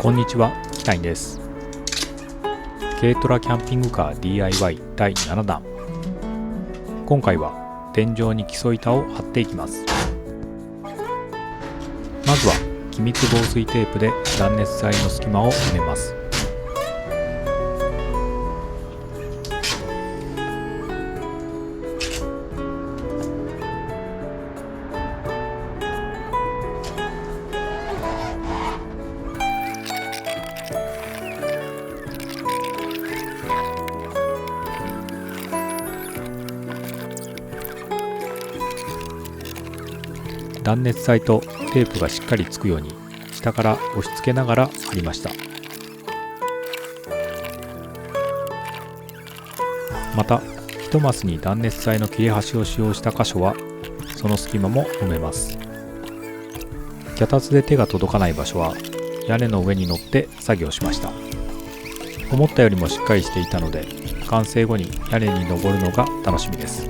こんにちは、キタインです。軽トラキャンピングカー DIY 第7弾。今回は天井に基礎板を貼っていきます。まずは気密防水テープで断熱材の隙間を埋めます。断熱材とテープがしっかりつくように下から押し付けながら貼りました。また1マスに断熱材の切れ端を使用した箇所はその隙間も埋めます。脚立で手が届かない場所は屋根の上に乗って作業しました。思ったよりもしっかりしていたので完成後に屋根に登るのが楽しみです。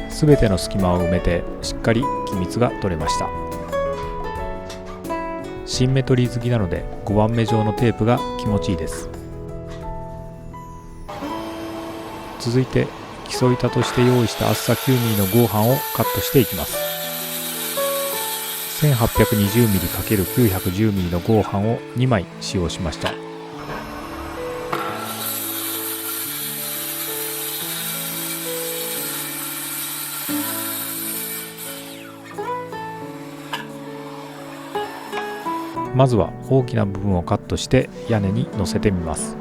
すべての隙間を埋めてしっかり気密が取れました。シンメトリー好きなので5番目状のテープが気持ちいいです。続いて基礎板として用意した厚さ 9mm の合板をカットしていきます。 1820mm×910mm の合板を2枚使用しました。まずは大きな部分をカットして屋根に乗せてみます。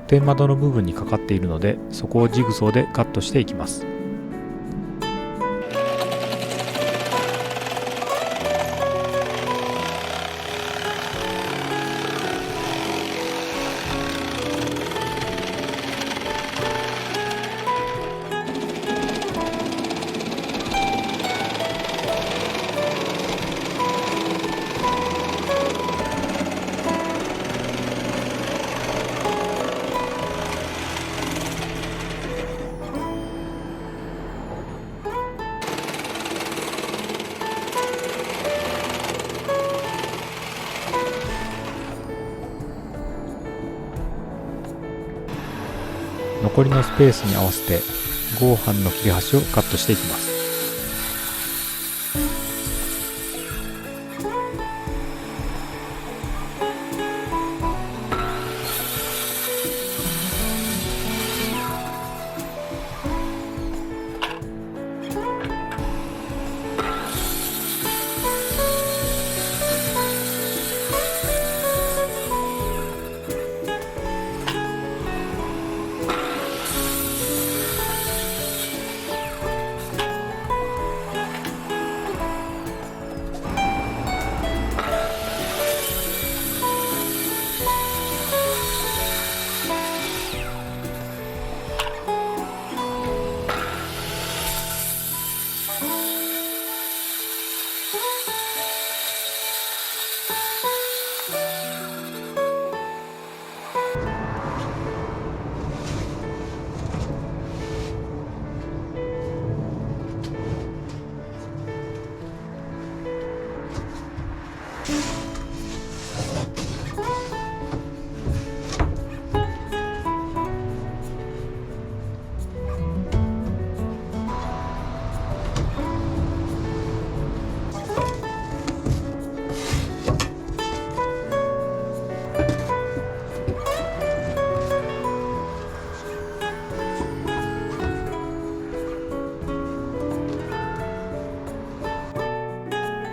天窓の部分にかかっているのでそこをジグソーでカットしていきます。残りのスペースに合わせて合板の切れ端をカットしていきます。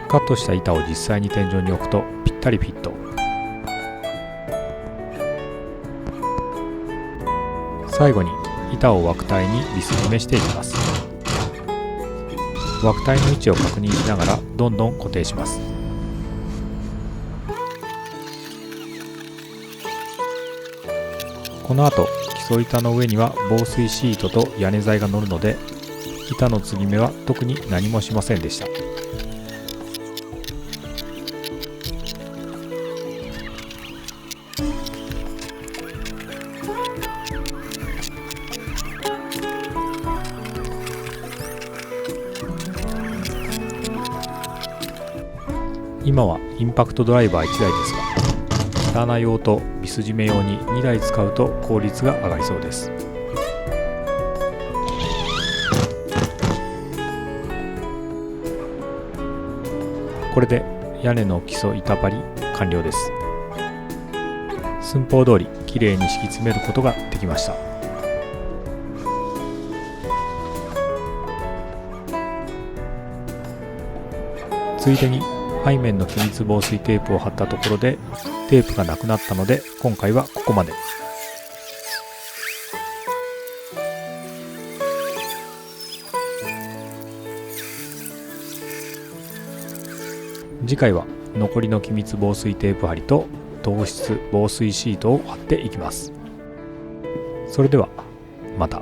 カットした板を実際に天井に置くとぴったりフィット。最後に板を枠体にビス詰めしていきます。枠体の位置を確認しながらどんどん固定します。この後基礎板の上には防水シートと屋根材が乗るので、板の継ぎ目は特に何もしませんでした。今はインパクトドライバー1台ですが、ターナー用とビス締め用に2台使うと効率が上がりそうです。これで屋根の基礎板張り完了です。寸法通りきれいに敷き詰めることができました。ついでに背面の機密防水テープを貼ったところでテープがなくなったので、今回はここまで。次回は残りの機密防水テープ貼りと糖質防水シートを貼っていきます。それではまた。